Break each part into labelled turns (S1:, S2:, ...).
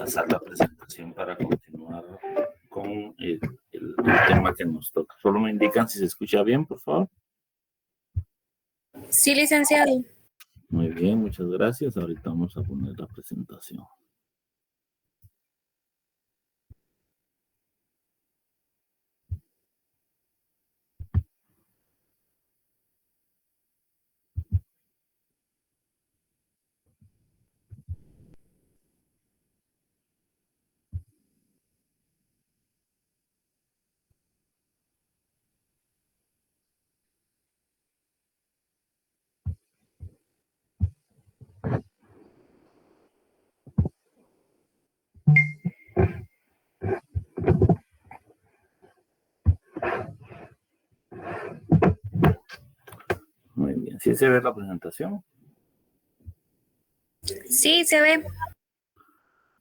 S1: pasar la presentación para continuar con el tema que nos toca. Solo me indican si se escucha bien, por favor.
S2: Sí, licenciado.
S1: Muy bien, muchas gracias. Ahorita vamos a poner la presentación. Muy bien, ¿sí se ve la presentación?
S2: Sí, se ve.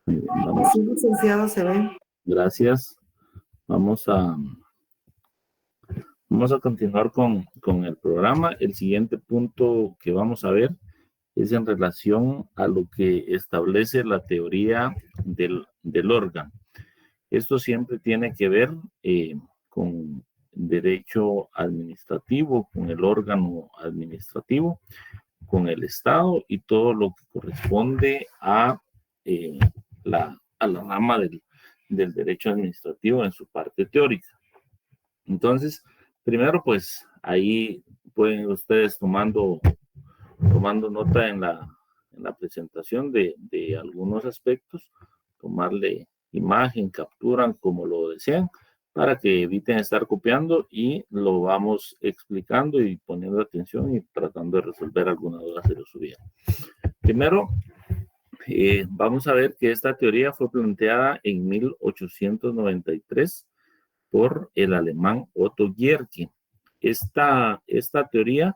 S1: Muy bien, vamos.
S3: Sí, licenciado, se ve.
S1: Gracias. Vamos a continuar con el programa. El siguiente punto que vamos a ver es en relación a lo que establece la teoría del órgano. Esto siempre tiene que ver con derecho administrativo, con el órgano administrativo, con el Estado y todo lo que corresponde a la rama del derecho administrativo en su parte teórica. Entonces, primero, pues ahí pueden ustedes tomando nota en la presentación de algunos aspectos, tomarle imagen, capturan como lo desean, para que eviten estar copiando y lo vamos explicando y poniendo atención y tratando de resolver alguna duda si los hubiera. Primero, vamos a ver que esta teoría fue planteada en 1893 por el alemán Otto Guericke. Esta teoría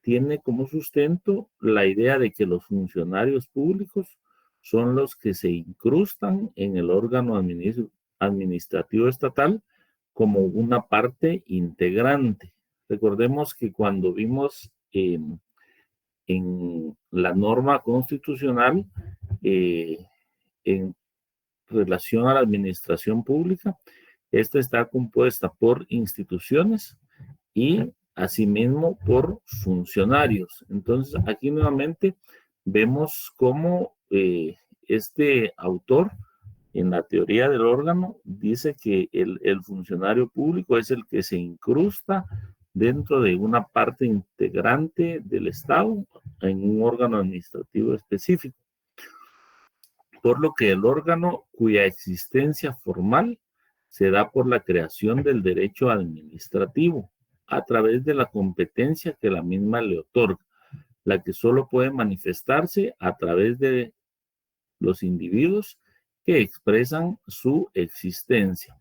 S1: tiene como sustento la idea de que los funcionarios públicos son los que se incrustan en el órgano administrativo estatal como una parte integrante. Recordemos que cuando vimos en la norma constitucional en relación a la administración pública, esta está compuesta por instituciones y asimismo por funcionarios. Entonces, aquí nuevamente vemos cómo este autor en la teoría del órgano dice que el funcionario público es el que se incrusta dentro de una parte integrante del Estado en un órgano administrativo específico. Por lo que el órgano cuya existencia formal se da por la creación del derecho administrativo a través de la competencia que la misma le otorga, la que solo puede manifestarse a través de los individuos que expresan su existencia.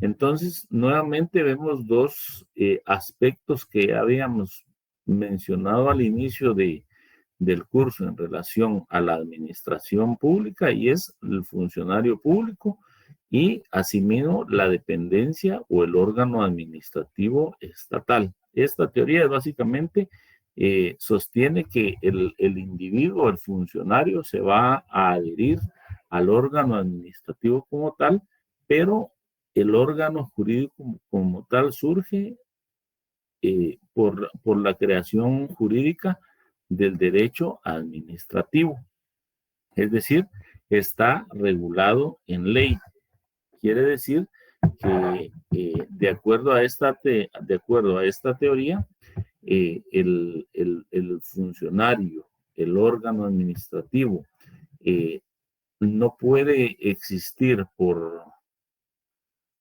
S1: Entonces, nuevamente vemos dos aspectos que habíamos mencionado al inicio del curso en relación a la administración pública, y es el funcionario público y asimismo la dependencia o el órgano administrativo estatal. Esta teoría básicamente sostiene que el individuo, el funcionario, se va a adherir al órgano administrativo como tal, pero el órgano jurídico como tal surge por la creación jurídica del derecho administrativo. Es decir, está regulado en ley. Quiere decir que de acuerdo a esta teoría, el funcionario, el órgano administrativo, no puede existir por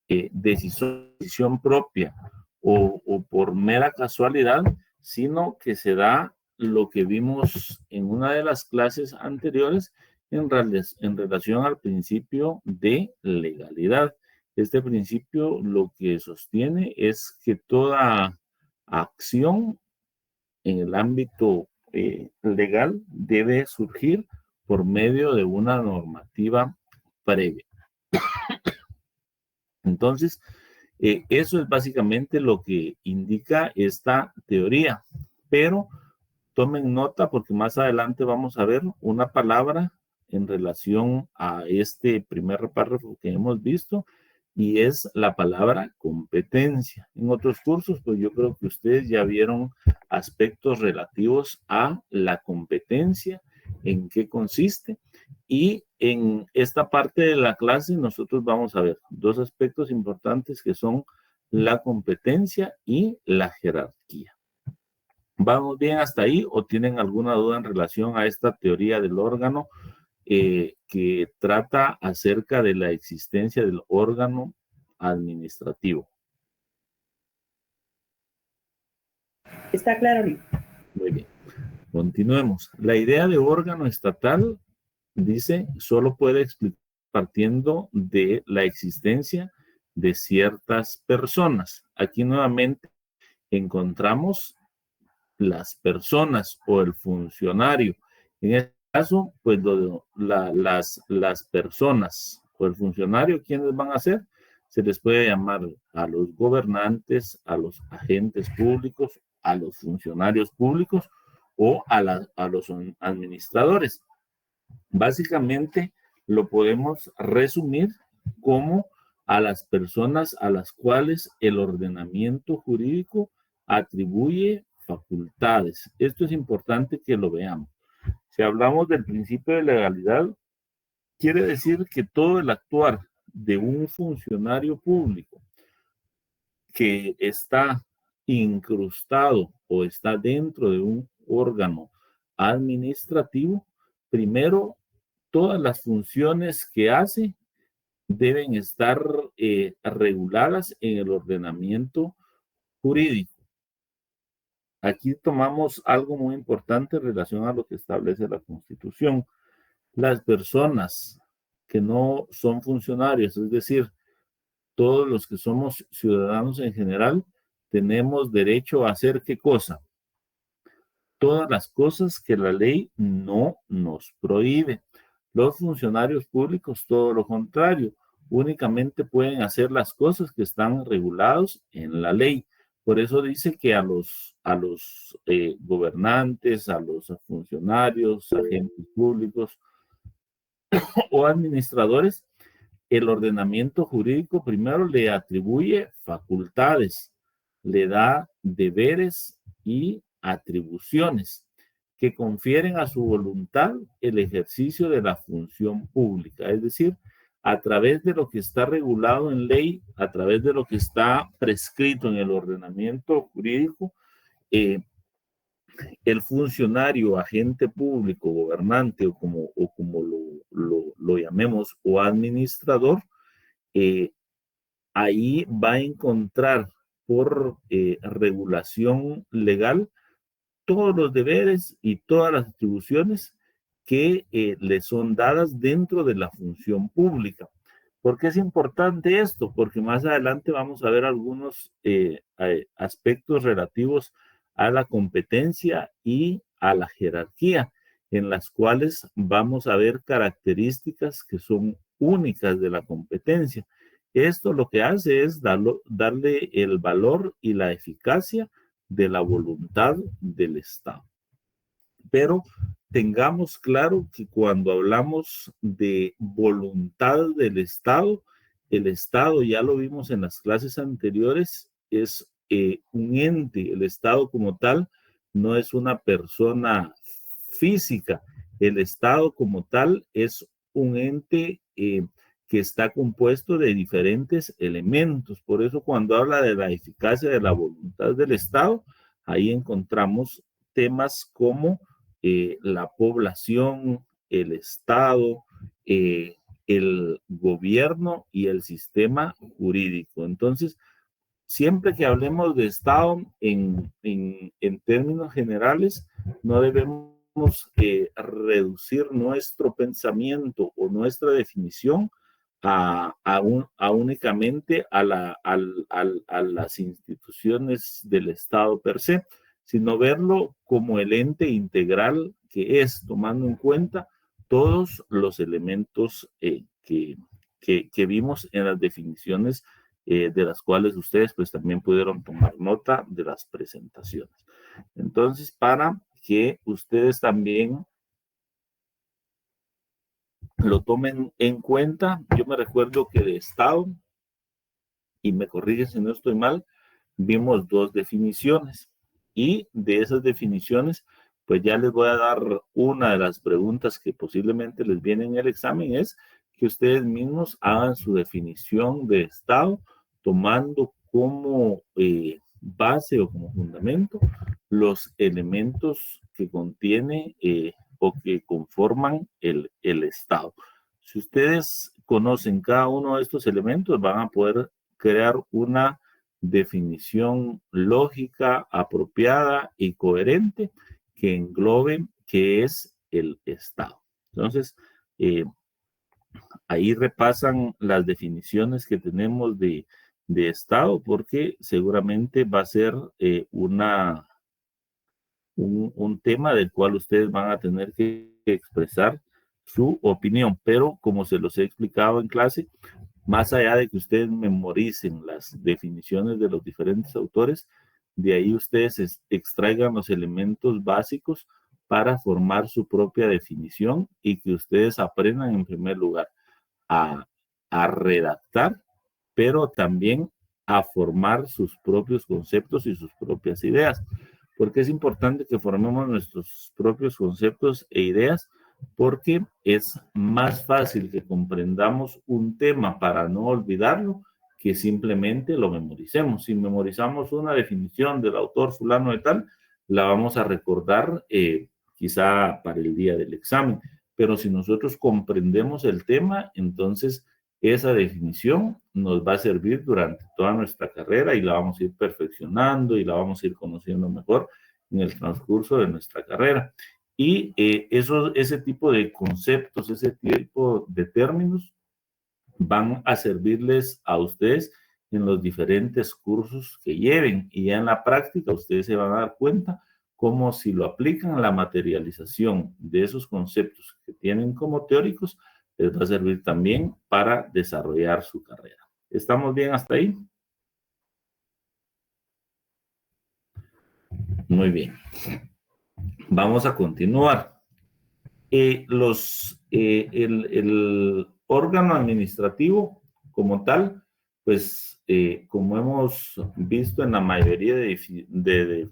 S1: decisión propia o por mera casualidad, sino que se da lo que vimos en una de las clases anteriores en relación al principio de legalidad. Este principio lo que sostiene es que toda acción en el ámbito legal debe surgir por medio de una normativa previa. Entonces, eso es básicamente lo que indica esta teoría, pero tomen nota porque más adelante vamos a ver una palabra en relación a este primer párrafo que hemos visto, y es la palabra competencia. En otros cursos, pues yo creo que ustedes ya vieron aspectos relativos a la competencia, en qué consiste, y en esta parte de la clase nosotros vamos a ver dos aspectos importantes que son la competencia y la jerarquía. ¿Vamos bien hasta ahí o tienen alguna duda en relación a esta teoría del órgano que trata acerca de la existencia del órgano administrativo?
S3: Está claro, Lee.
S1: Muy bien, continuemos. La idea de órgano estatal, dice, solo puede explicar partiendo de la existencia de ciertas personas. Aquí nuevamente encontramos las personas o el funcionario. En este caso, pues las personas o el funcionario, ¿quiénes van a ser? Se les puede llamar a los gobernantes, a los agentes públicos, a los funcionarios públicos o a los administradores. Básicamente lo podemos resumir como a las personas a las cuales el ordenamiento jurídico atribuye facultades. Esto es importante que lo veamos. Si hablamos del principio de legalidad, quiere decir que todo el actuar de un funcionario público que está incrustado o está dentro de un órgano administrativo, primero, todas las funciones que hace deben estar reguladas en el ordenamiento jurídico. Aquí tomamos algo muy importante en relación a lo que establece la Constitución. Las personas que no son funcionarios, es decir, todos los que somos ciudadanos en general, tenemos derecho a hacer ¿qué cosa? Todas las cosas que la ley no nos prohíbe. Los funcionarios públicos, todo lo contrario, únicamente pueden hacer las cosas que están regulados en la ley. Por eso dice que a los gobernantes, a los funcionarios, agentes públicos o administradores, el ordenamiento jurídico primero le atribuye facultades, le da deberes y atribuciones que confieren a su voluntad el ejercicio de la función pública, es decir, a través de lo que está regulado en ley, a través de lo que está prescrito en el ordenamiento jurídico, el funcionario, agente público, gobernante o como lo llamemos, o administrador, ahí va a encontrar por regulación legal todos los deberes y todas las atribuciones que le son dadas dentro de la función pública. ¿Por qué es importante esto? Porque más adelante vamos a ver algunos aspectos relativos a la competencia y a la jerarquía, en las cuales vamos a ver características que son únicas de la competencia. Esto lo que hace es darle el valor y la eficacia de la voluntad del Estado. Pero tengamos claro que cuando hablamos de voluntad del Estado, el Estado, ya lo vimos en las clases anteriores, es un ente. El Estado como tal no es una persona física. El Estado como tal es un ente que está compuesto de diferentes elementos. Por eso cuando habla de la eficacia de la voluntad del Estado, ahí encontramos temas como la población, el Estado, el gobierno y el sistema jurídico. Entonces, siempre que hablemos de Estado en términos generales, no debemos reducir nuestro pensamiento o nuestra definición a únicamente a las instituciones del Estado per se, sino verlo como el ente integral que es, tomando en cuenta todos los elementos que vimos en las definiciones de las cuales ustedes pues también pudieron tomar nota de las presentaciones. Entonces, para que ustedes también lo tomen en cuenta. Yo me recuerdo que de Estado, y me corrige si no estoy mal, vimos dos definiciones y de esas definiciones, pues ya les voy a dar una de las preguntas que posiblemente les viene en el examen, es que ustedes mismos hagan su definición de Estado tomando como base o como fundamento los elementos que contiene o que conforman el Estado. Si ustedes conocen cada uno de estos elementos, van a poder crear una definición lógica, apropiada y coherente que englobe qué es el Estado. Entonces, ahí repasan las definiciones que tenemos de Estado, porque seguramente va a ser un tema del cual ustedes van a tener que expresar su opinión, pero como se los he explicado en clase, más allá de que ustedes memoricen las definiciones de los diferentes autores, de ahí ustedes extraigan los elementos básicos para formar su propia definición y que ustedes aprendan en primer lugar a, a redactar, pero también a formar sus propios conceptos y sus propias ideas. Porque es importante que formemos nuestros propios conceptos e ideas, porque es más fácil que comprendamos un tema para no olvidarlo que simplemente lo memoricemos. Si memorizamos una definición del autor fulano de tal, la vamos a recordar quizá para el día del examen. Pero si nosotros comprendemos el tema, entonces esa definición nos va a servir durante toda nuestra carrera y la vamos a ir perfeccionando y la vamos a ir conociendo mejor en el transcurso de nuestra carrera. Y ese tipo de conceptos, ese tipo de términos van a servirles a ustedes en los diferentes cursos que lleven y ya en la práctica ustedes se van a dar cuenta cómo si lo aplican a la materialización de esos conceptos que tienen como teóricos, les va a servir también para desarrollar su carrera. ¿Estamos bien hasta ahí? Muy bien. Vamos a continuar. El órgano administrativo como tal, pues como hemos visto en la mayoría de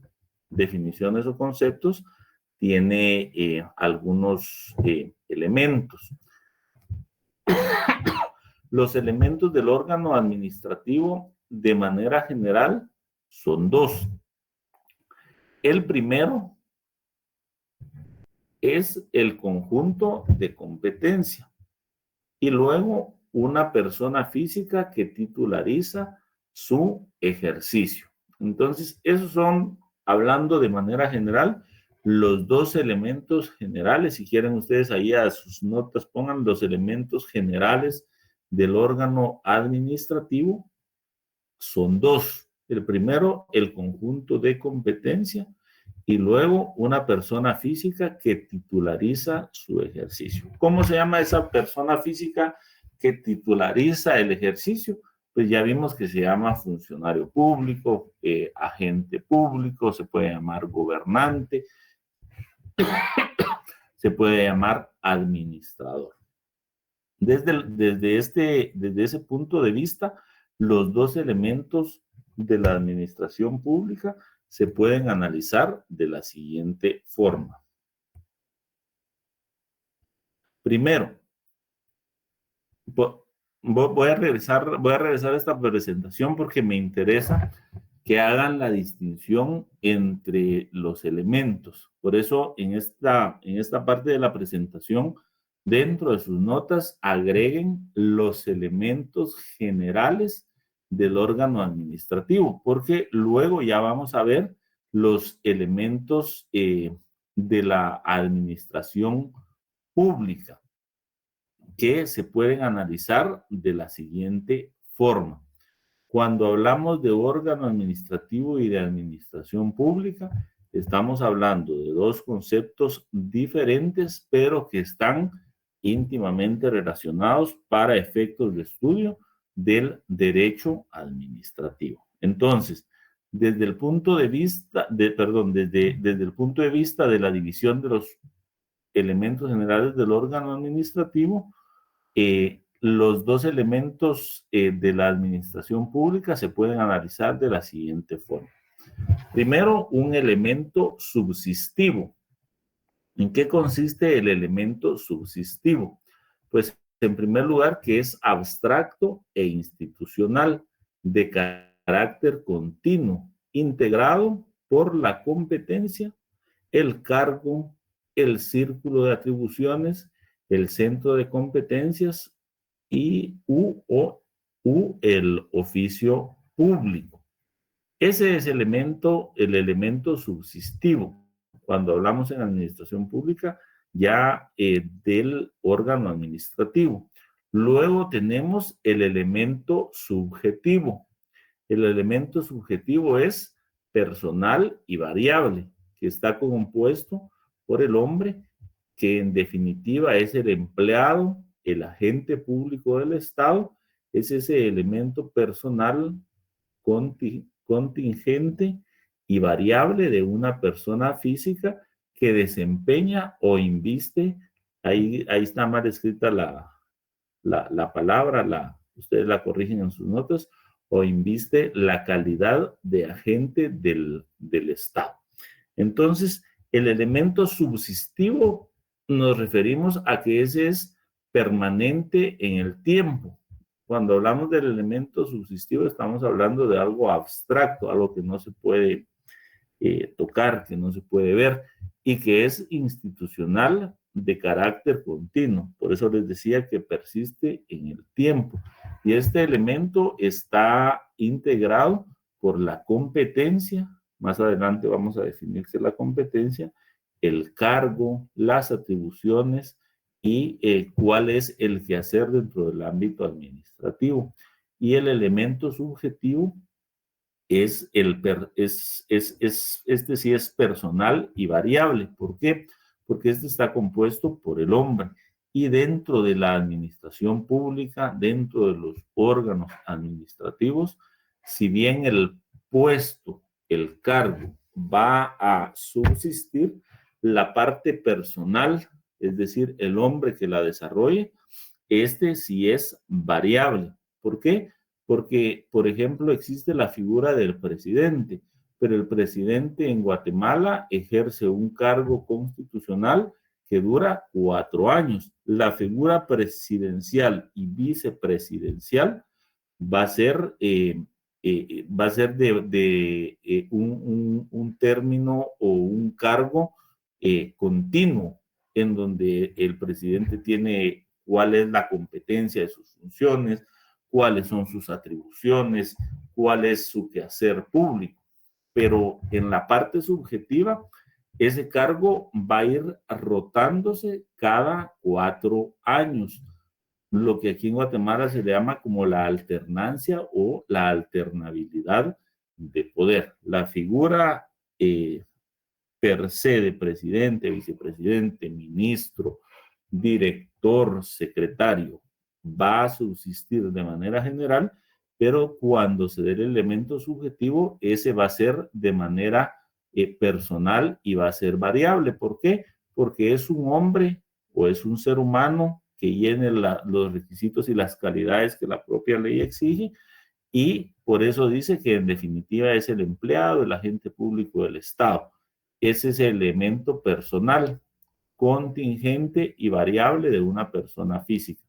S1: definiciones o conceptos, tiene algunos elementos. Los elementos del órgano administrativo de manera general son dos. El primero es el conjunto de competencia y luego una persona física que titulariza su ejercicio. Entonces, esos son, hablando de manera general, los dos elementos generales. Si quieren ustedes ahí a sus notas pongan los elementos generales del órgano administrativo. Son dos. El primero, el conjunto de competencia y luego una persona física que titulariza su ejercicio. ¿Cómo se llama esa persona física que titulariza el ejercicio? Pues ya vimos que se llama funcionario público, agente público, se puede llamar gobernante, se puede llamar administrador. Desde ese punto de vista, los dos elementos de la administración pública se pueden analizar de la siguiente forma. Primero, voy a revisar esta presentación porque me interesa que hagan la distinción entre los elementos. Por eso, en esta parte de la presentación, dentro de sus notas, agreguen los elementos generales del órgano administrativo, porque luego ya vamos a ver los elementos de la administración pública que se pueden analizar de la siguiente forma. Cuando hablamos de órgano administrativo y de administración pública, estamos hablando de dos conceptos diferentes, pero que están íntimamente relacionados para efectos de estudio del derecho administrativo. Entonces, desde el punto de vista desde el punto de vista de la división de los elementos generales del órgano administrativo, Los dos elementos de la administración pública se pueden analizar de la siguiente forma. Primero, un elemento subsistivo. ¿En qué consiste el elemento subsistivo? Pues, en primer lugar, que es abstracto e institucional, de carácter continuo, integrado por la competencia, el cargo, el círculo de atribuciones, el centro de competencias y el oficio público. Ese es el elemento subsistivo. Cuando hablamos en administración pública, ya del órgano administrativo. Luego tenemos el elemento subjetivo. El elemento subjetivo es personal y variable, que está compuesto por el hombre, que en definitiva es el empleado, el agente público del Estado, es ese elemento personal contingente y variable de una persona física que desempeña o inviste, ahí está mal escrita la palabra, ustedes la corrigen en sus notas, o inviste la calidad de agente del Estado. Entonces, el elemento subsistivo nos referimos a que ese es permanente en el tiempo. Cuando hablamos del elemento subsistivo, estamos hablando de algo abstracto, algo que no se puede tocar, que no se puede ver, y que es institucional de carácter continuo. Por eso les decía que persiste en el tiempo. Y este elemento está integrado por la competencia. Más adelante vamos a definir qué es la competencia, el cargo, las atribuciones y cuál es el quehacer dentro del ámbito administrativo. Y el elemento subjetivo este sí es personal y variable. ¿Por qué? Porque este está compuesto por el hombre. Y dentro de la administración pública, dentro de los órganos administrativos, si bien el puesto, el cargo, va a subsistir, la parte personal, es decir, el hombre que la desarrolle, este sí es variable. ¿Por qué? Porque, por ejemplo, existe la figura del presidente, pero el presidente en Guatemala ejerce un cargo constitucional que dura 4 años. La figura presidencial y vicepresidencial va a ser, un término o un cargo continuo, en donde el presidente tiene cuál es la competencia de sus funciones, cuáles son sus atribuciones, cuál es su quehacer público. Pero en la parte subjetiva, ese cargo va a ir rotándose cada 4 años, lo que aquí en Guatemala se le llama como la alternancia o la alternabilidad de poder. La figura per se de presidente, vicepresidente, ministro, director, secretario, va a subsistir de manera general, pero cuando se dé el elemento subjetivo, ese va a ser de manera personal y va a ser variable. ¿Por qué? Porque es un hombre o es un ser humano que llene los requisitos y las calidades que la propia ley exige, y por eso dice que en definitiva es el empleado, el agente público del Estado. Ese es el elemento personal, contingente y variable de una persona física.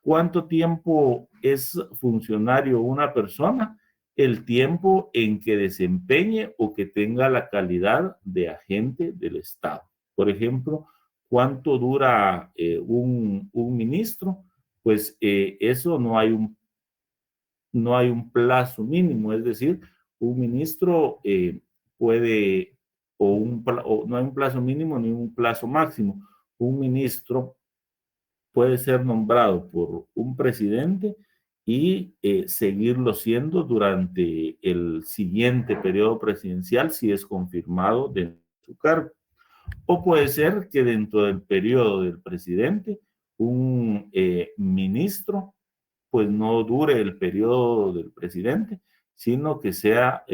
S1: ¿Cuánto tiempo es funcionario una persona? El tiempo en que desempeñe o que tenga la calidad de agente del Estado. Por ejemplo, ¿cuánto dura un ministro? Pues eso no hay un plazo mínimo, es decir, un ministro puede, o no hay un plazo mínimo ni un plazo máximo. Un ministro puede ser nombrado por un presidente y seguirlo siendo durante el siguiente periodo presidencial si es confirmado de su cargo. O puede ser que dentro del periodo del presidente un ministro pues no dure el periodo del presidente, sino que sea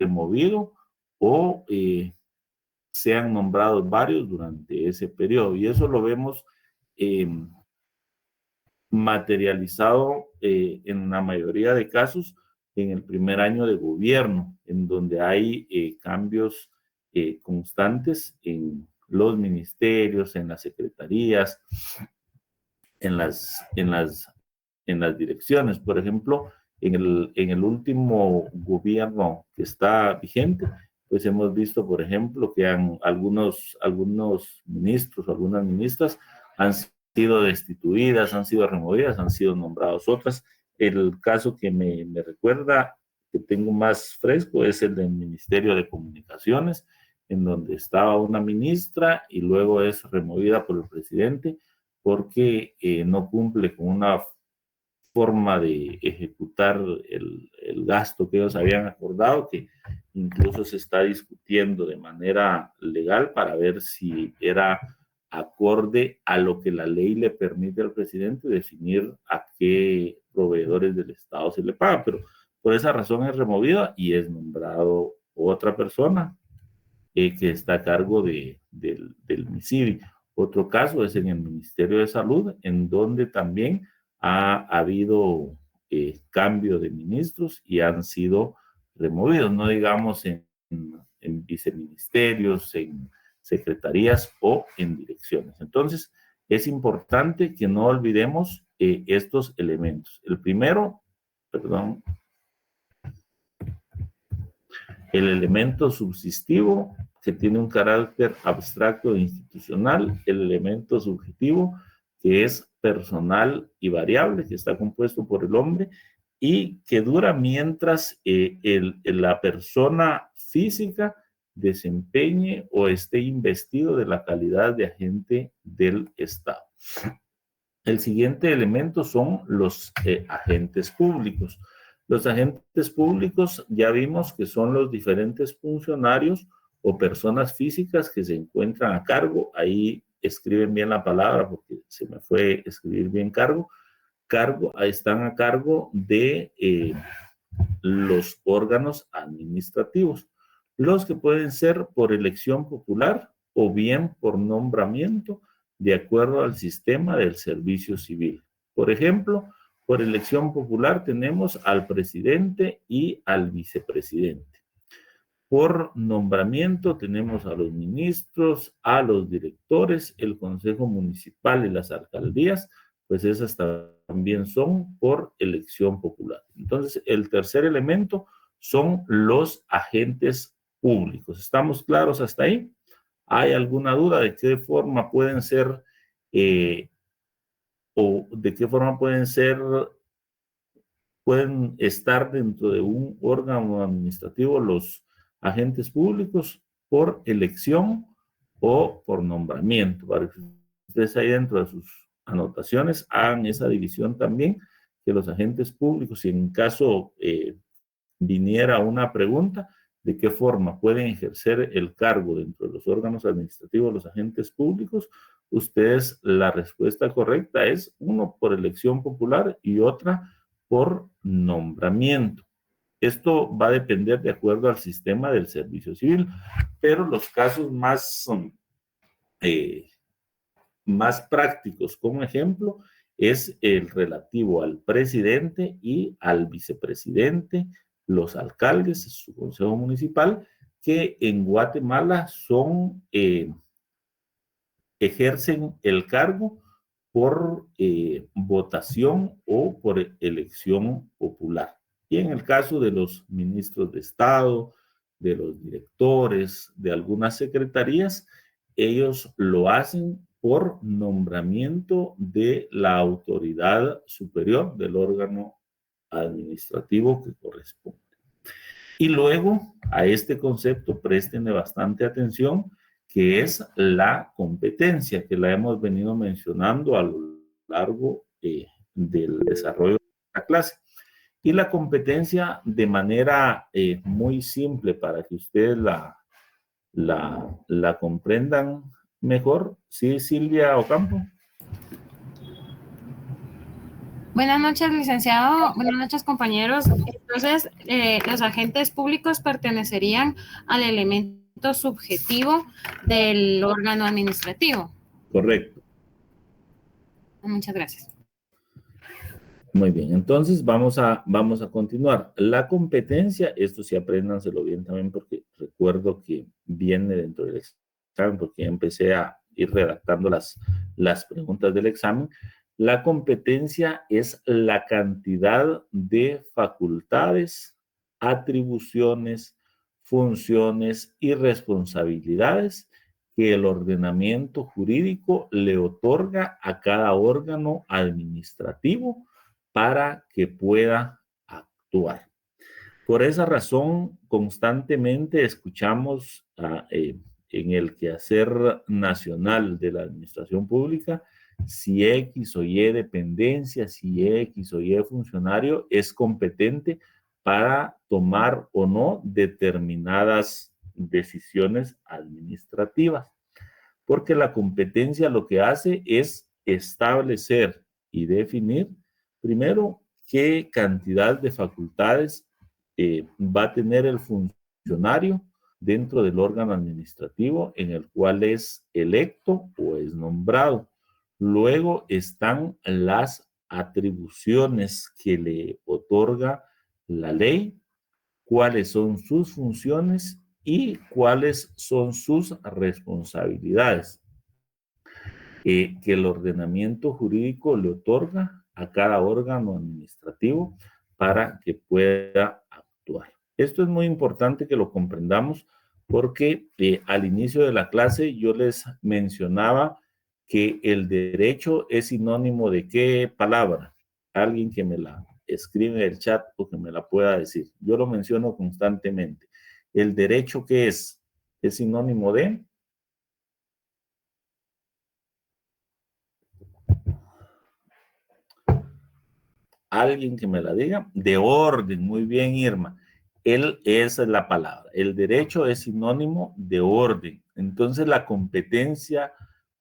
S1: removido o sean nombrados varios durante ese periodo. Y eso lo vemos materializado en la mayoría de casos en el primer año de gobierno, en donde hay cambios constantes en los ministerios, en las secretarías, en las direcciones. Por ejemplo, en el último gobierno que está vigente, pues hemos visto, por ejemplo, que algunos ministros o algunas ministras han sido destituidas, han sido removidas, han sido nombrados otras. El caso que me recuerda, que tengo más fresco, es el del Ministerio de Comunicaciones, en donde estaba una ministra y luego es removida por el presidente porque no cumple con una forma de ejecutar el gasto que ellos habían acordado, que incluso se está discutiendo de manera legal para ver si era acorde a lo que la ley le permite al presidente definir a qué proveedores del Estado se le paga, pero por esa razón es removida y es nombrado otra persona que está a cargo del MISIVI. Otro caso es en el Ministerio de Salud, en donde también ha habido cambio de ministros y han sido removidos, no digamos en viceministerios, en secretarías o en direcciones. Entonces, es importante que no olvidemos estos elementos. El primero, perdón, el elemento subsistivo, que tiene un carácter abstracto e institucional, el elemento subjetivo, que es personal y variable, que está compuesto por el hombre y que dura mientras la persona física desempeñe o esté investido de la calidad de agente del Estado. El siguiente elemento son los agentes públicos. Los agentes públicos ya vimos que son los diferentes funcionarios o personas físicas que se encuentran a cargo. Ahí escriben bien la palabra porque se me fue escribir bien cargo. Están a cargo de los órganos administrativos, los que pueden ser por elección popular o bien por nombramiento de acuerdo al sistema del servicio civil. Por ejemplo, por elección popular tenemos al presidente y al vicepresidente. Por nombramiento tenemos a los ministros, a los directores, el consejo municipal y las alcaldías, pues esas también son por elección popular. Entonces, el tercer elemento son los agentes públicos. ¿Estamos claros hasta ahí? ¿Hay alguna duda de qué forma pueden ser o de qué forma pueden estar dentro de un órgano administrativo los agentes públicos por elección o por nombramiento? Para que ustedes ahí dentro de sus anotaciones hagan esa división también, que los agentes públicos, si en caso viniera una pregunta, de qué forma pueden ejercer el cargo dentro de los órganos administrativos los agentes públicos, ustedes la respuesta correcta es uno por elección popular y otra por nombramiento. Esto va a depender de acuerdo al sistema del servicio civil, pero los casos más prácticos, como ejemplo, es el relativo al presidente y al vicepresidente, los alcaldes, su consejo municipal, que en Guatemala ejercen el cargo por votación o por elección popular. Y en el caso de los ministros de Estado, de los directores, de algunas secretarías, ellos lo hacen por nombramiento de la autoridad superior del órgano administrativo que corresponde. Y luego a este concepto préstenle bastante atención, que es la competencia, que la hemos venido mencionando a lo largo del desarrollo de la clase. Y la competencia de manera muy simple para que ustedes la comprendan mejor. ¿Sí, Silvia Ocampo?
S4: Buenas noches, licenciado. Buenas noches, compañeros. Entonces, los agentes públicos pertenecerían al elemento subjetivo del órgano administrativo.
S1: Correcto.
S4: Muchas gracias.
S1: Muy bien, entonces vamos a continuar. La competencia, esto sí apréndanselo bien también porque recuerdo que viene dentro del examen porque ya empecé a ir redactando las preguntas del examen. La competencia es la cantidad de facultades, atribuciones, funciones y responsabilidades que el ordenamiento jurídico le otorga a cada órgano administrativo para que pueda actuar. Por esa razón, constantemente escuchamos en el quehacer nacional de la administración pública si X o Y dependencia, si X o Y funcionario es competente para tomar o no determinadas decisiones administrativas. Porque la competencia lo que hace es establecer y definir primero qué cantidad de facultades va a tener el funcionario dentro del órgano administrativo en el cual es electo o es nombrado. Luego están las atribuciones que le otorga la ley, cuáles son sus funciones y cuáles son sus responsabilidades que el ordenamiento jurídico le otorga a cada órgano administrativo para que pueda actuar. Esto es muy importante que lo comprendamos porque al inicio de la clase yo les mencionaba que el derecho es sinónimo de qué palabra. Alguien que me la escribe en el chat o que me la pueda decir. Yo lo menciono constantemente. El derecho, ¿qué es? Es sinónimo de alguien que me la diga, de orden, muy bien, Irma. Esa es la palabra. El derecho es sinónimo de orden. Entonces, la competencia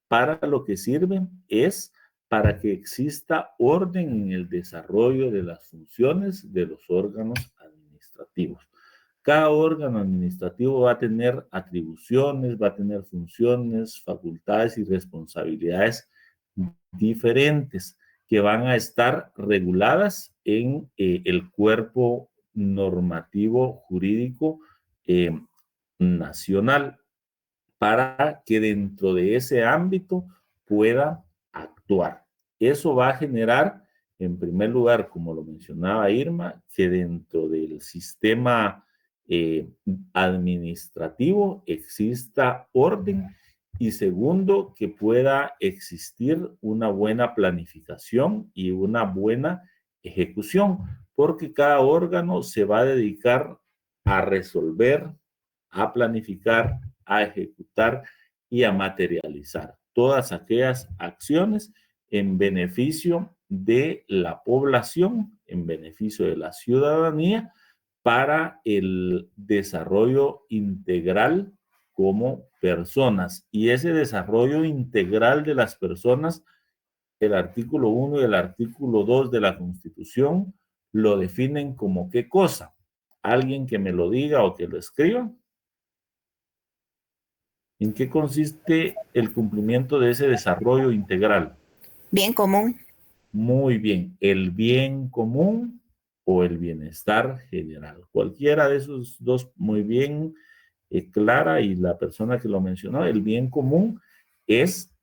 S1: para lo que sirve es para que exista orden en el desarrollo de las funciones de los órganos administrativos. Cada órgano administrativo va a tener atribuciones, va a tener funciones, facultades y responsabilidades diferentes que van a estar reguladas en el cuerpo normativo jurídico eh, nacional para que dentro de ese ámbito pueda actuar. Eso va a generar, en primer lugar, como lo mencionaba Irma, que dentro del sistema administrativo exista orden y segundo, que pueda existir una buena planificación y una buena ejecución, porque cada órgano se va a dedicar a resolver, a planificar, a ejecutar y a materializar todas aquellas acciones en beneficio de la población, en beneficio de la ciudadanía, para el desarrollo integral como personas. Y ese desarrollo integral de las personas, el artículo 1 y el artículo 2 de la Constitución lo definen como qué cosa. Alguien que me lo diga o que lo escriba. ¿En qué consiste el cumplimiento de ese desarrollo integral?
S2: Bien común.
S1: Muy bien, el bien común o el bienestar general. Cualquiera de esos dos, muy bien, Clara y la persona que lo mencionó, el bien común es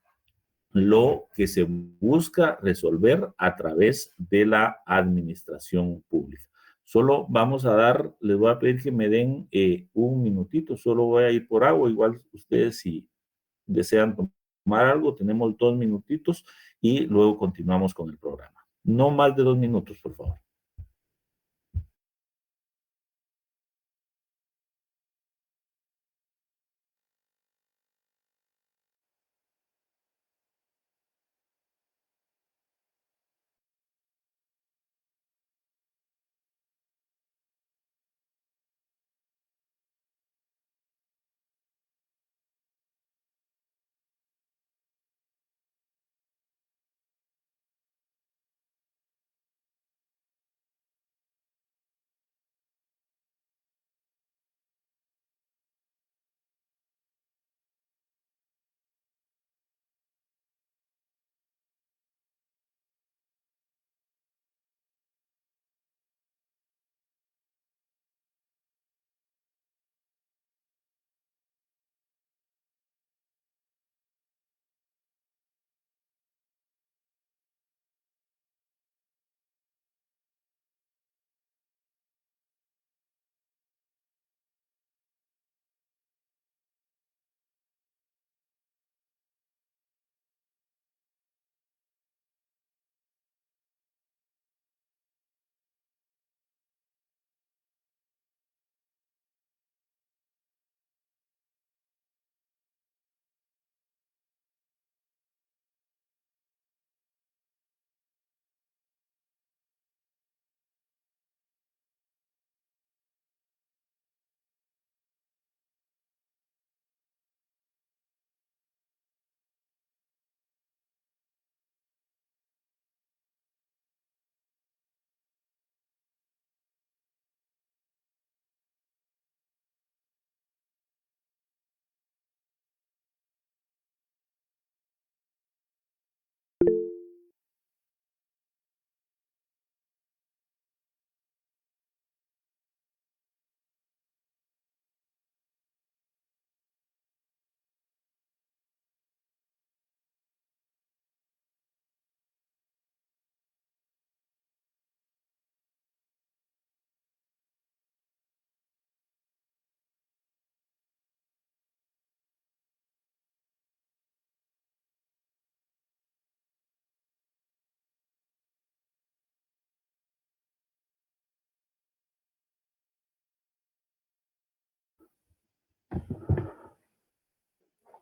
S1: lo que se busca resolver a través de la administración pública. Solo vamos a dar, les voy a pedir que me den un minutito, solo voy a ir por agua, igual ustedes si desean tomar algo, tenemos 2 minutitos y luego continuamos con el programa. No más de 2 minutos, por favor.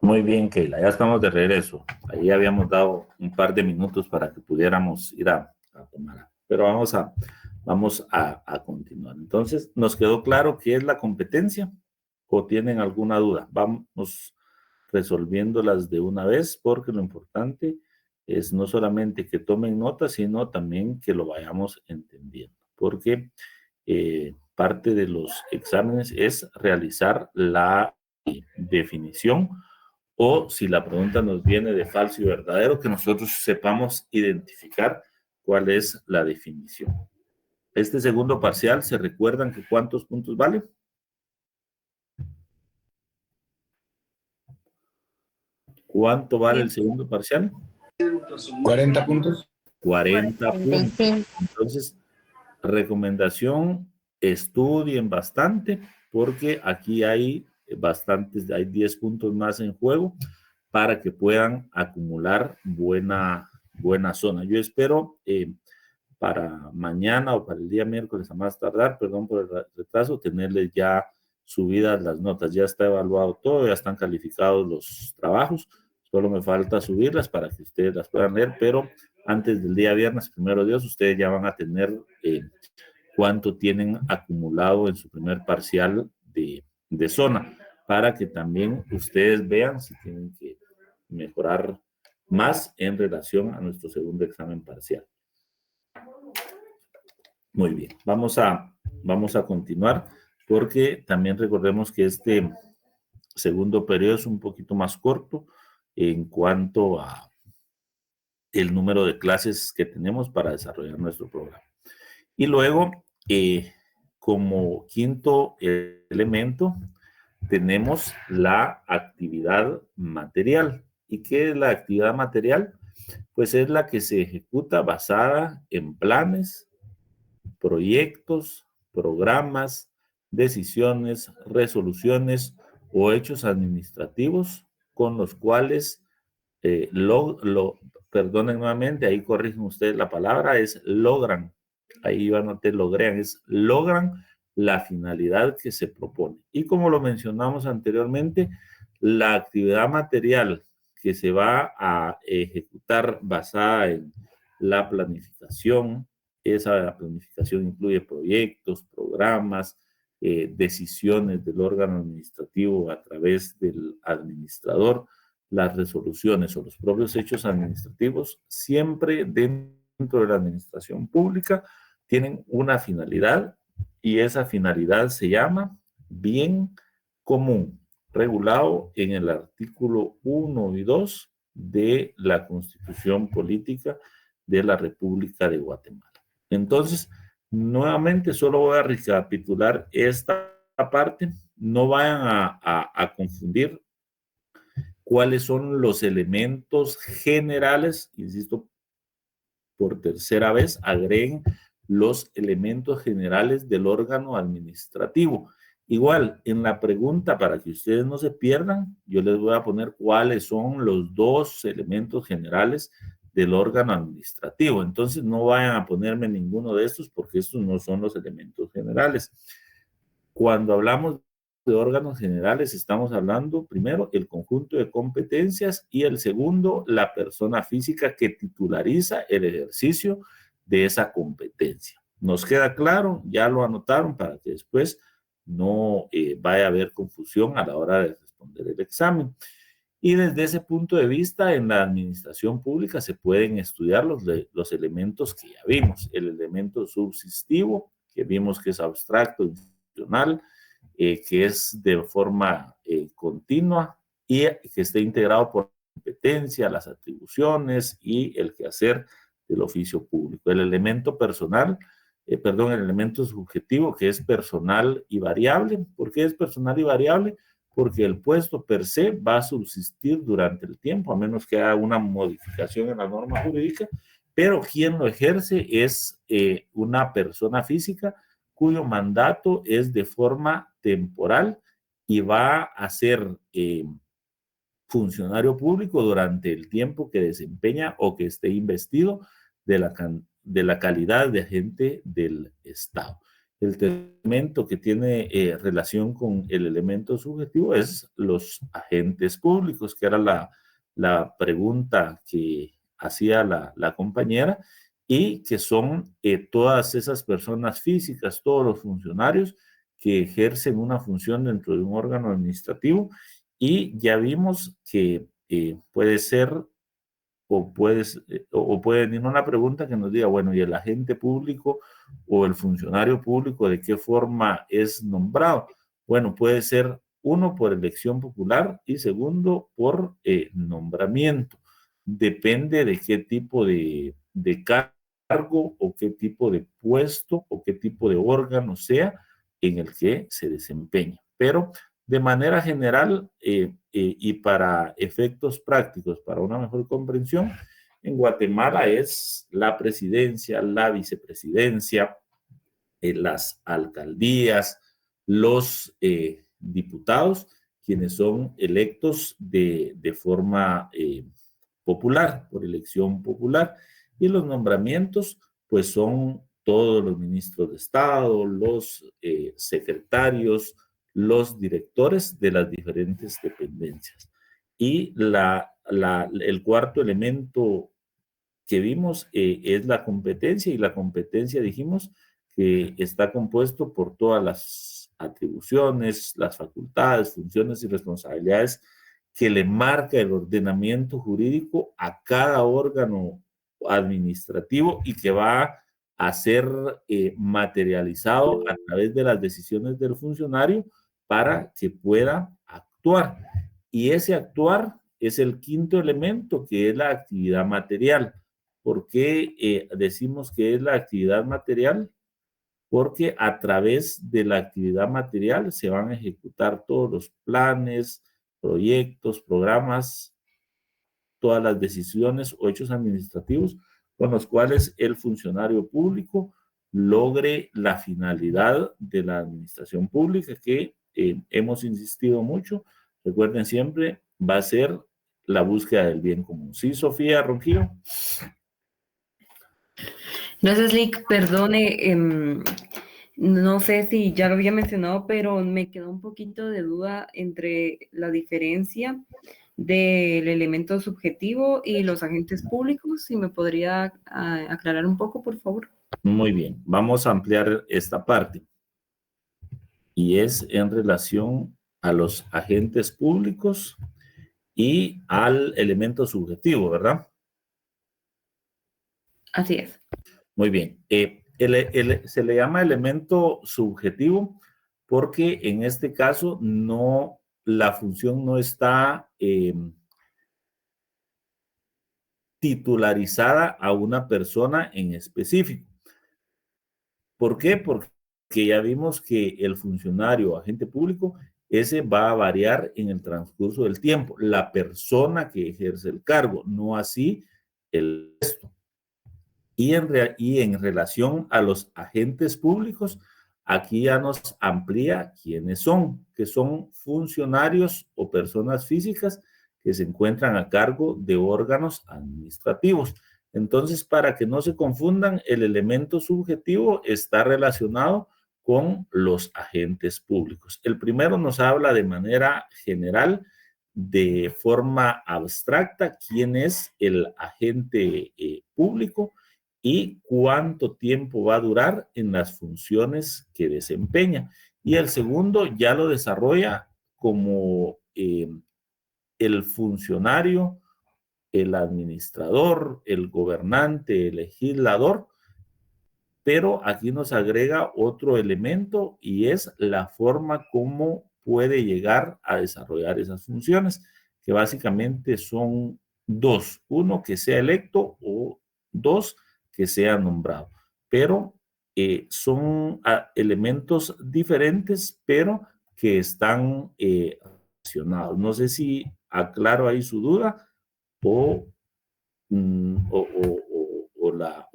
S1: Muy bien, Keila, ya estamos de regreso. Ahí habíamos dado un par de minutos para que pudiéramos ir a tomar. Pero vamos a continuar. Entonces, ¿nos quedó claro qué es la competencia? ¿O tienen alguna duda? Vamos resolviéndolas de una vez, porque lo importante es no solamente que tomen nota, sino también que lo vayamos entendiendo. Porque parte de los exámenes es realizar la definición, o si la pregunta nos viene de falso y verdadero, que nosotros sepamos identificar cuál es la definición. Este segundo parcial, ¿se recuerdan que cuántos puntos vale? ¿Cuánto vale el segundo parcial?
S5: 40 puntos.
S1: 40 puntos. Entonces, recomendación, estudien bastante, porque aquí hay bastantes, hay 10 puntos más en juego para que puedan acumular buena zona. Yo espero para mañana o para el día miércoles a más tardar, perdón por el retraso, tenerles ya subidas las notas. Ya está evaluado todo, ya están calificados los trabajos, solo me falta subirlas para que ustedes las puedan leer, pero antes del día viernes, primero Dios, ustedes ya van a tener cuánto tienen acumulado en su primer parcial de zona, para que también ustedes vean si tienen que mejorar más en relación a nuestro segundo examen parcial. Muy bien, vamos a continuar, porque también recordemos que este segundo periodo es un poquito más corto en cuanto a el número de clases que tenemos para desarrollar nuestro programa. Y luego, como quinto elemento, tenemos la actividad material. ¿Y qué es la actividad material? Pues es la que se ejecuta basada en planes, proyectos, programas, decisiones, resoluciones o hechos administrativos con los cuales perdonen nuevamente, ahí corrigen ustedes la palabra, es logran, ahí yo anoté logran, es logran la finalidad que se propone. Y como lo mencionamos anteriormente, la actividad material que se va a ejecutar basada en la planificación, esa planificación incluye proyectos, programas, decisiones del órgano administrativo a través del administrador, las resoluciones o los propios hechos administrativos, siempre dentro de la administración pública, tienen una finalidad, y esa finalidad se llama bien común, regulado en el artículo 1 y 2 de la Constitución Política de la República de Guatemala. Entonces, nuevamente solo voy a recapitular esta parte. No vayan a confundir cuáles son los elementos generales, insisto, por tercera vez, agreguen los elementos generales del órgano administrativo. Igual, en la pregunta, para que ustedes no se pierdan, yo les voy a poner cuáles son los dos elementos generales del órgano administrativo. Entonces, no vayan a ponerme ninguno de estos, porque estos no son los elementos generales. Cuando hablamos de órganos generales, estamos hablando primero el conjunto de competencias, y el segundo, la persona física que titulariza el ejercicio de esa competencia. ¿Nos queda claro? Ya lo anotaron para que después no vaya a haber confusión a la hora de responder el examen. Y desde ese punto de vista, en la administración pública se pueden estudiar los elementos que ya vimos. El elemento subsistivo, que vimos que es abstracto, institucional, que es de forma continua y que esté integrado por competencia, las atribuciones y el quehacer del oficio público. El elemento personal, el elemento subjetivo, que es personal y variable. ¿Por qué es personal y variable? Porque el puesto per se va a subsistir durante el tiempo, a menos que haya una modificación en la norma jurídica, pero quien lo ejerce es una persona física cuyo mandato es de forma temporal y va a ser funcionario público durante el tiempo que desempeña o que esté investido de la calidad de agente del Estado. El elemento que tiene relación con el elemento subjetivo es los agentes públicos, que era la pregunta que hacía la compañera, y que son todas esas personas físicas, todos los funcionarios que ejercen una función dentro de un órgano administrativo, y ya vimos que puede ser o puede venir una pregunta que nos diga, bueno, ¿y el agente público o el funcionario público de qué forma es nombrado? Bueno, puede ser uno por elección popular y segundo por nombramiento. Depende de qué tipo de cargo o qué tipo de puesto o qué tipo de órgano sea en el que se desempeña. Pero de manera general y para efectos prácticos, para una mejor comprensión, en Guatemala es la presidencia, la vicepresidencia, las alcaldías, los diputados, quienes son electos de forma popular, por elección popular, y los nombramientos, pues son todos los ministros de Estado, los secretarios, los directores de las diferentes dependencias. Y el cuarto elemento que vimos es la competencia, y la competencia dijimos que está compuesto por todas las atribuciones, las facultades, funciones y responsabilidades que le marca el ordenamiento jurídico a cada órgano administrativo y que va a ser materializado a través de las decisiones del funcionario para que pueda actuar. Y ese actuar es el quinto elemento, que es la actividad material. ¿Por qué decimos que es la actividad material? Porque a través de la actividad material se van a ejecutar todos los planes, proyectos, programas, todas las decisiones o hechos administrativos con los cuales el funcionario público logre la finalidad de la administración pública, que hemos insistido mucho. Recuerden siempre, va a ser la búsqueda del bien común. ¿Sí, Sofía Ronquillo?
S6: Gracias, Lick. Perdone, no sé si ya lo había mencionado, pero me quedó un poquito de duda entre la diferencia del elemento subjetivo y los agentes públicos. Si me podría aclarar un poco, por favor.
S1: Muy bien, vamos a ampliar esta parte. Y es en relación a los agentes públicos y al elemento subjetivo, ¿verdad?
S6: Así es.
S1: Muy bien. Se le llama elemento subjetivo porque en este caso la función no está titularizada a una persona en específico. ¿Por qué? Porque ya vimos que el funcionario o agente público, ese va a variar en el transcurso del tiempo. La persona que ejerce el cargo, no así el resto. Y en relación a los agentes públicos, aquí ya nos amplía quiénes son, que son funcionarios o personas físicas que se encuentran a cargo de órganos administrativos. Entonces, para que no se confundan, el elemento subjetivo está relacionado con los agentes públicos. El primero nos habla de manera general, de forma abstracta, quién es el agente público y cuánto tiempo va a durar en las funciones que desempeña. Y el segundo ya lo desarrolla como el funcionario, el administrador, el gobernante, el legislador, pero aquí nos agrega otro elemento y es la forma como puede llegar a desarrollar esas funciones, que básicamente son dos: uno, que sea electo, o dos, que sea nombrado. Pero son elementos diferentes, pero que están relacionados. No sé si aclaro ahí su duda o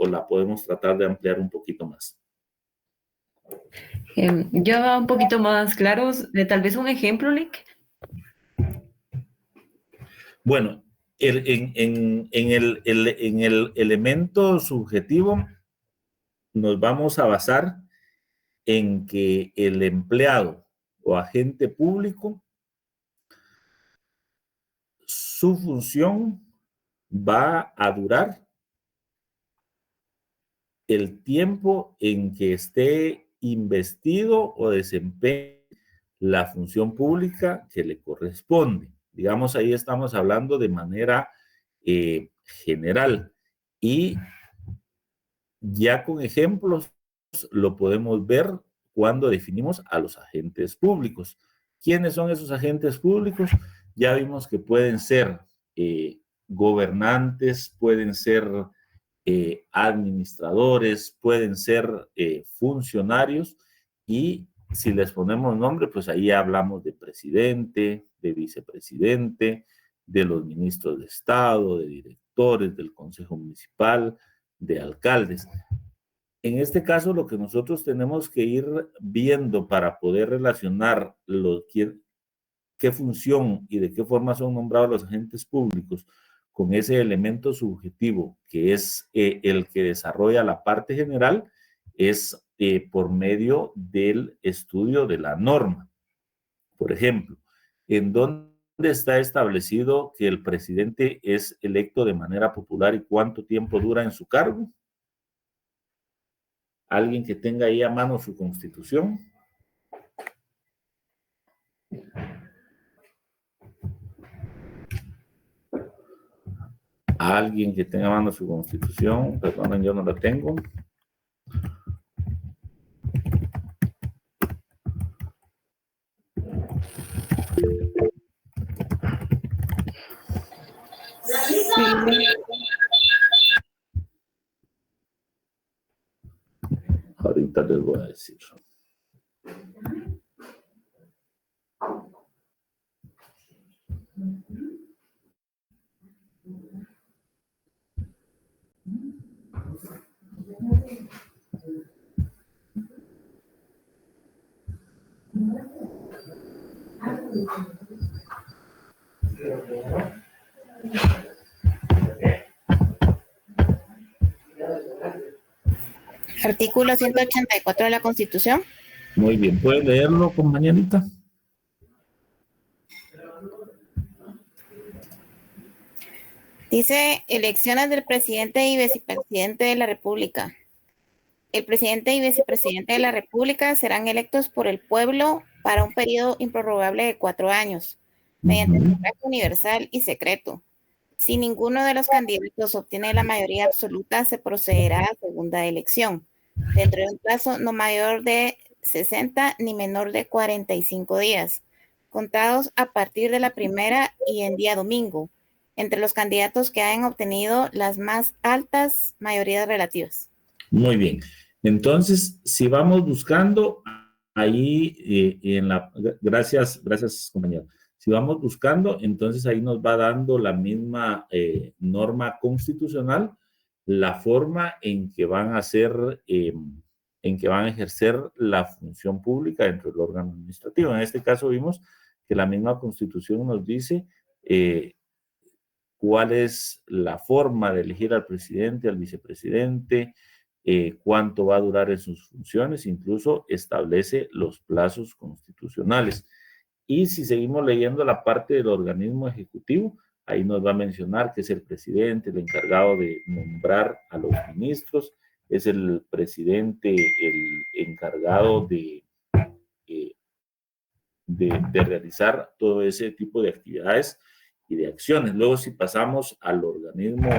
S1: la podemos tratar de ampliar un poquito más.
S6: Ya un poquito más claros, tal vez un ejemplo, Lick.
S1: Bueno, en el elemento subjetivo nos vamos a basar en que el empleado o agente público, su función va a durar el tiempo en que esté investido o desempeñe la función pública que le corresponde. Digamos, ahí estamos hablando de manera general, y ya con ejemplos lo podemos ver cuando definimos a los agentes públicos. ¿Quiénes son esos agentes públicos? Ya vimos que pueden ser gobernantes, pueden ser administradores, pueden ser funcionarios, y si les ponemos nombre, pues ahí hablamos de presidente, de vicepresidente, de los ministros de Estado, de directores del Consejo Municipal, de alcaldes. En este caso, lo que nosotros tenemos que ir viendo para poder relacionar qué función y de qué forma son nombrados los agentes públicos con ese elemento subjetivo que es el que desarrolla la parte general, es por medio del estudio de la norma. Por ejemplo, ¿en dónde está establecido que el presidente es electo de manera popular y cuánto tiempo dura en su cargo? ¿Alguien que tenga ahí a mano su constitución? ¿Alguien que tenga a mano su constitución? Perdonen, yo no la tengo. Ahorita les voy a decir.
S2: Artículo 184 de la Constitución.
S1: Muy bien, ¿puede leerlo, compañerita?
S2: Dice: elecciones del presidente y vicepresidente de la República. El presidente y vicepresidente de la República serán electos por el pueblo para un periodo improrrogable de 4 años, mediante sufragio universal y secreto. Si ninguno de los candidatos obtiene la mayoría absoluta, se procederá a segunda elección, dentro de un plazo no mayor de 60 ni menor de 45 días, contados a partir de la primera y en día domingo, entre los candidatos que hayan obtenido las más altas mayorías relativas.
S1: Muy bien. Entonces, si vamos buscando ahí gracias, compañero. Si vamos buscando, entonces ahí nos va dando la misma norma constitucional, la forma en que van a ejercer la función pública dentro del órgano administrativo. En este caso vimos que la misma Constitución nos dice cuál es la forma de elegir al presidente, al vicepresidente, cuánto va a durar en sus funciones, incluso establece los plazos constitucionales. Y si seguimos leyendo la parte del organismo ejecutivo, ahí nos va a mencionar que es el presidente el encargado de nombrar a los ministros, es el presidente el encargado de realizar todo ese tipo de actividades y de acciones. Luego, si pasamos al organismo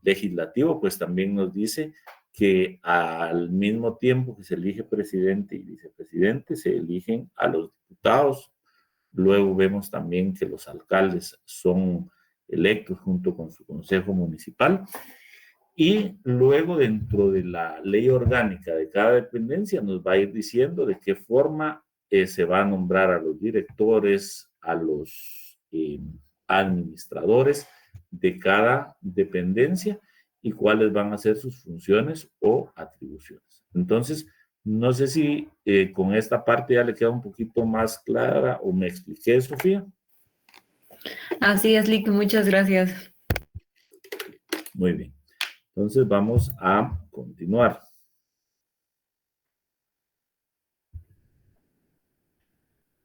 S1: legislativo, pues también nos dice que al mismo tiempo que se elige presidente y vicepresidente, se eligen a los diputados. Luego vemos también que los alcaldes son electos junto con su consejo municipal. Y luego, dentro de la ley orgánica de cada dependencia, nos va a ir diciendo de qué forma se va a nombrar a los directores, a los administradores de cada dependencia y cuáles van a ser sus funciones o atribuciones. Entonces, no sé si con esta parte ya le queda un poquito más clara o me expliqué, Sofía.
S6: Así es, Lick, muchas gracias.
S1: Muy bien. Entonces vamos a continuar.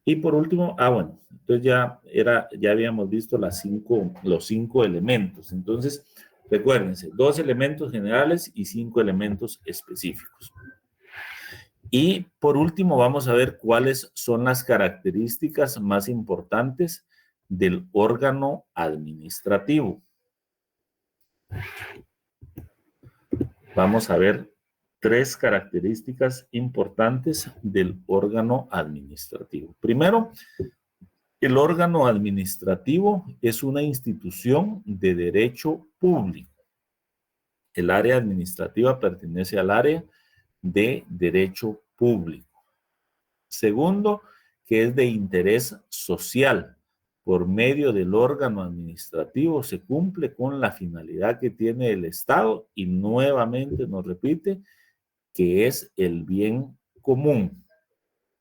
S1: Y por último, bueno, entonces ya habíamos visto los 5 elementos. Entonces, recuérdense, 2 elementos generales y 5 elementos específicos. Y por último, vamos a ver cuáles son las características más importantes del órgano administrativo. Vamos a ver 3 características importantes del órgano administrativo. Primero, el órgano administrativo es una institución de derecho público. El área administrativa pertenece al área de derecho público. Segundo, que es de interés social. Por medio del órgano administrativo se cumple con la finalidad que tiene el Estado y nuevamente nos repite que es el bien común.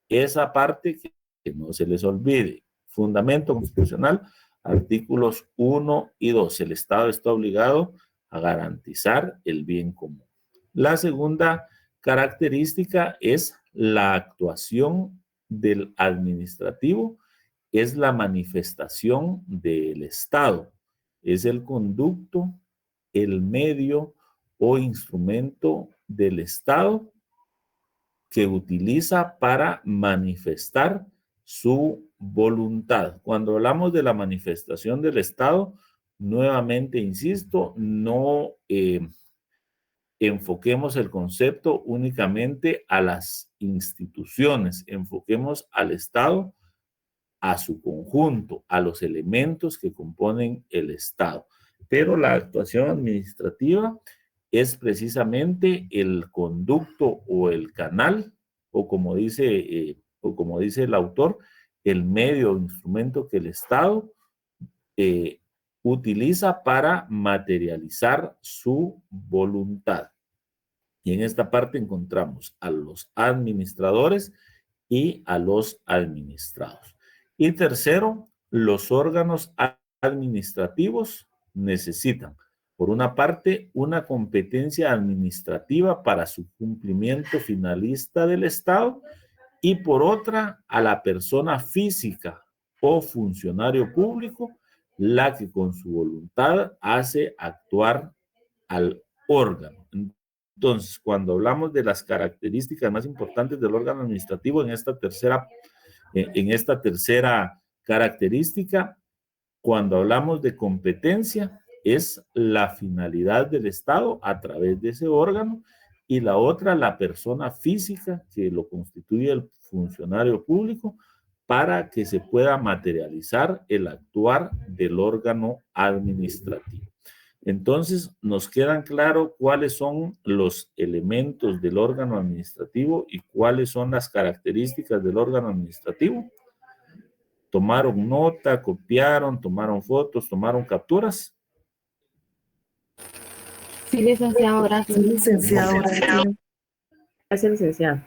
S1: Esa parte que no se les olvide. Fundamento constitucional, artículos 1 y 2. El Estado está obligado a garantizar el bien común. La segunda característica es la actuación del administrativo, es la manifestación del Estado, es el conducto, el medio o instrumento del Estado que utiliza para manifestar su voluntad. Cuando hablamos de la manifestación del Estado, nuevamente insisto, no enfoquemos el concepto únicamente a las instituciones, enfoquemos al Estado, a su conjunto, a los elementos que componen el Estado. Pero la actuación administrativa es precisamente el conducto o el canal, o como dice el autor, el medio o instrumento que el Estado utiliza para materializar su voluntad. Y en esta parte encontramos a los administradores y a los administrados. Y tercero, los órganos administrativos necesitan, por una parte, una competencia administrativa para su cumplimiento finalista del Estado y por otra, a la persona física o funcionario público, la que con su voluntad hace actuar al órgano. Entonces, cuando hablamos de las características más importantes del órgano administrativo, en esta tercera característica, cuando hablamos de competencia, es la finalidad del Estado a través de ese órgano, y la otra, la persona física que lo constituye el funcionario público, para que se pueda materializar el actuar del órgano administrativo. Entonces, nos quedan claros cuáles son los elementos del órgano administrativo y cuáles son las características del órgano administrativo. ¿Tomaron nota, copiaron, tomaron fotos, tomaron capturas?
S4: Sí, licenciado, gracias.
S3: Sí, licenciado. Gracias, licenciado.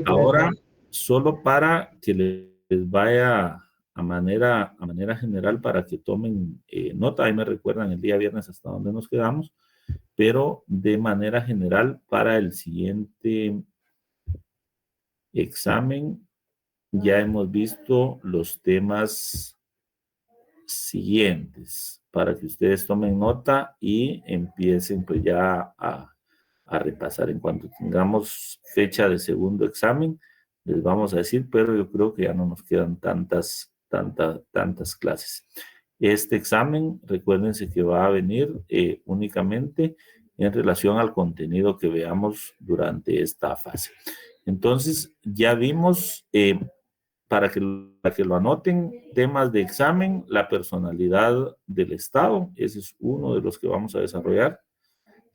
S1: Ahora, solo para que les vaya a manera general, para que tomen nota, ahí me recuerdan el día viernes hasta dónde nos quedamos, pero de manera general para el siguiente examen ya hemos visto los temas siguientes, para que ustedes tomen nota y empiecen pues ya a repasar. En cuanto tengamos fecha de segundo examen, les vamos a decir, pero yo creo que ya no nos quedan tantas clases. Este examen, recuérdense que va a venir únicamente en relación al contenido que veamos durante esta fase. Entonces, ya vimos, para que lo anoten, temas de examen, la personalidad del Estado, ese es uno de los que vamos a desarrollar.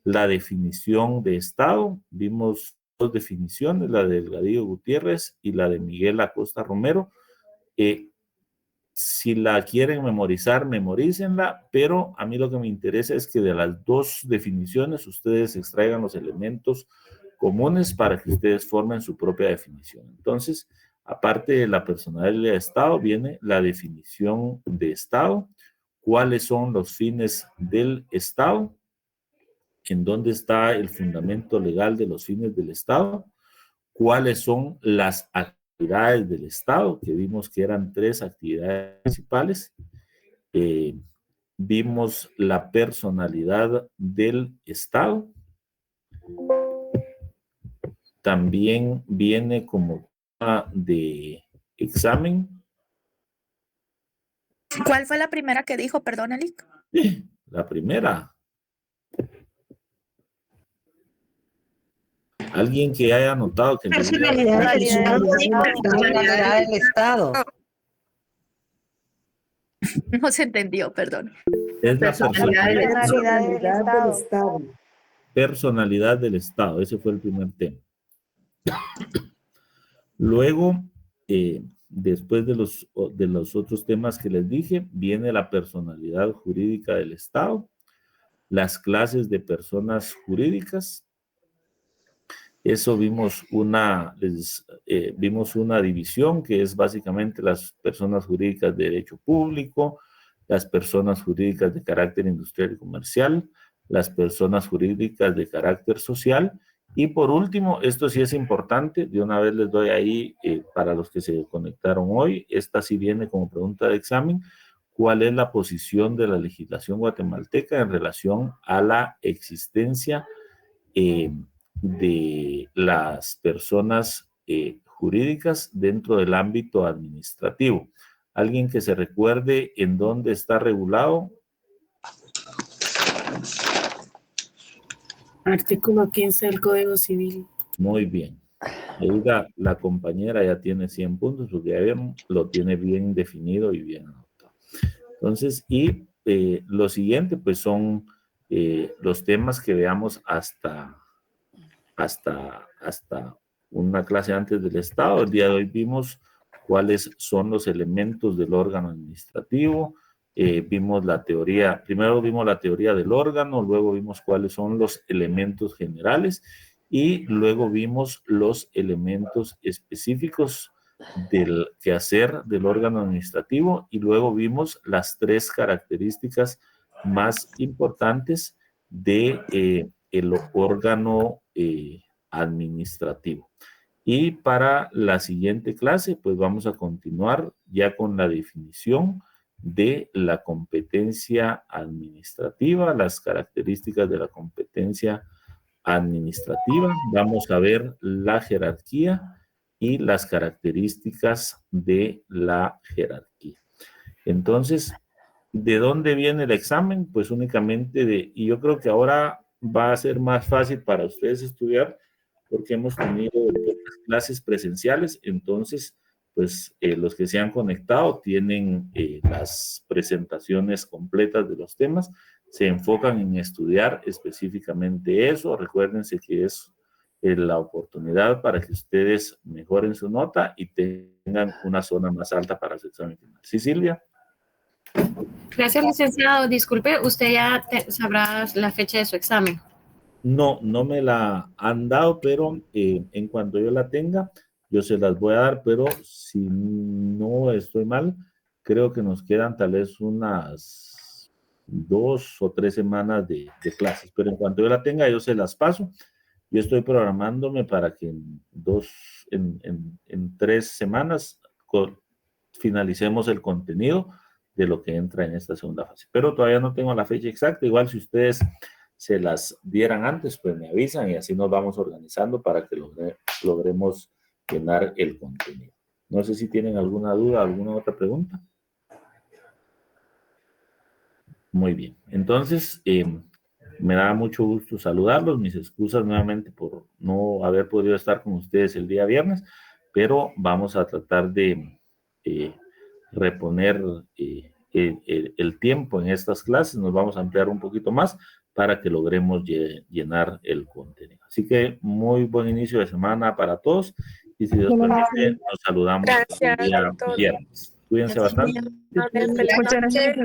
S1: La definición de Estado, vimos 2 definiciones, la de Delgadillo Gutiérrez y la de Miguel Acosta Romero. Si la quieren memorizar, memorícenla, pero a mí lo que me interesa es que de las 2 definiciones ustedes extraigan los elementos comunes para que ustedes formen su propia definición. Entonces, aparte de la personalidad de Estado, viene la definición de Estado, cuáles son los fines del Estado, en dónde está el fundamento legal de los fines del Estado, cuáles son las actividades del Estado, que vimos que eran 3 actividades principales. Vimos la personalidad del Estado. También viene como tema de examen.
S7: ¿Cuál fue la primera que dijo? Perdón, Elic.
S1: La primera. Alguien que haya notado que...
S8: Personalidad del Estado.
S7: No se entendió, perdón.
S1: Es la
S3: Personalidad del Estado.
S1: personalidad del Estado. Ese fue el primer tema. Luego, después de los otros temas que les dije, viene la personalidad jurídica del Estado, las clases de personas jurídicas. Eso vimos una división que es básicamente las personas jurídicas de derecho público, las personas jurídicas de carácter industrial y comercial, las personas jurídicas de carácter social. Y por último, esto sí es importante, de una vez les doy ahí para los que se conectaron hoy, esta sí viene como pregunta de examen, ¿cuál es la posición de la legislación guatemalteca en relación a la existencia de las personas jurídicas dentro del ámbito administrativo? ¿Alguien que se recuerde en dónde está regulado?
S3: Artículo 15 del Código Civil.
S1: Muy bien. Ahí la compañera ya tiene 100 puntos porque ya vieron, lo tiene bien definido y bien anotado. Entonces, y lo siguiente pues son los temas que veamos hasta una clase antes del Estado. El día de hoy vimos cuáles son los elementos del órgano administrativo. Vimos la teoría, primero vimos la teoría del órgano, luego vimos cuáles son los elementos generales y luego vimos los elementos específicos del quehacer del órgano administrativo y luego vimos las 3 características más importantes de el órgano administrativo. Y para la siguiente clase, pues vamos a continuar ya con la definición de la competencia administrativa, las características de la competencia administrativa. Vamos a ver la jerarquía y las características de la jerarquía. Entonces, ¿de dónde viene el examen? Pues únicamente y yo creo que ahora va a ser más fácil para ustedes estudiar porque hemos tenido clases presenciales, entonces pues los que se han conectado tienen las presentaciones completas de los temas, se enfocan en estudiar específicamente eso. Recuérdense que es la oportunidad para que ustedes mejoren su nota y tengan una zona más alta para su examen final. ¿Sí, Silvia?
S9: Gracias, licenciado. Disculpe, ¿usted ya sabrá la fecha de su examen?
S1: No, no me la han dado, pero en cuanto yo la tenga, yo se las voy a dar, pero si no estoy mal, creo que nos quedan tal vez unas 2 o 3 semanas de clases, pero en cuanto yo la tenga, yo se las paso. Yo estoy programándome para que en 3 semanas finalicemos el contenido de lo que entra en esta segunda fase. Pero todavía no tengo la fecha exacta. Igual si ustedes se las dieran antes, pues me avisan y así nos vamos organizando para que logremos llenar el contenido. No sé si tienen alguna duda, alguna otra pregunta. Muy bien. Entonces, me da mucho gusto saludarlos. Mis excusas nuevamente por no haber podido estar con ustedes el día viernes, pero vamos a tratar de reponer el tiempo en estas clases. Nos vamos a ampliar un poquito más para que logremos llenar el contenido. Así que muy buen inicio de semana para todos y si Dios permite, nos saludamos el día viernes. Cuídense bastante.
S7: Muchas gracias.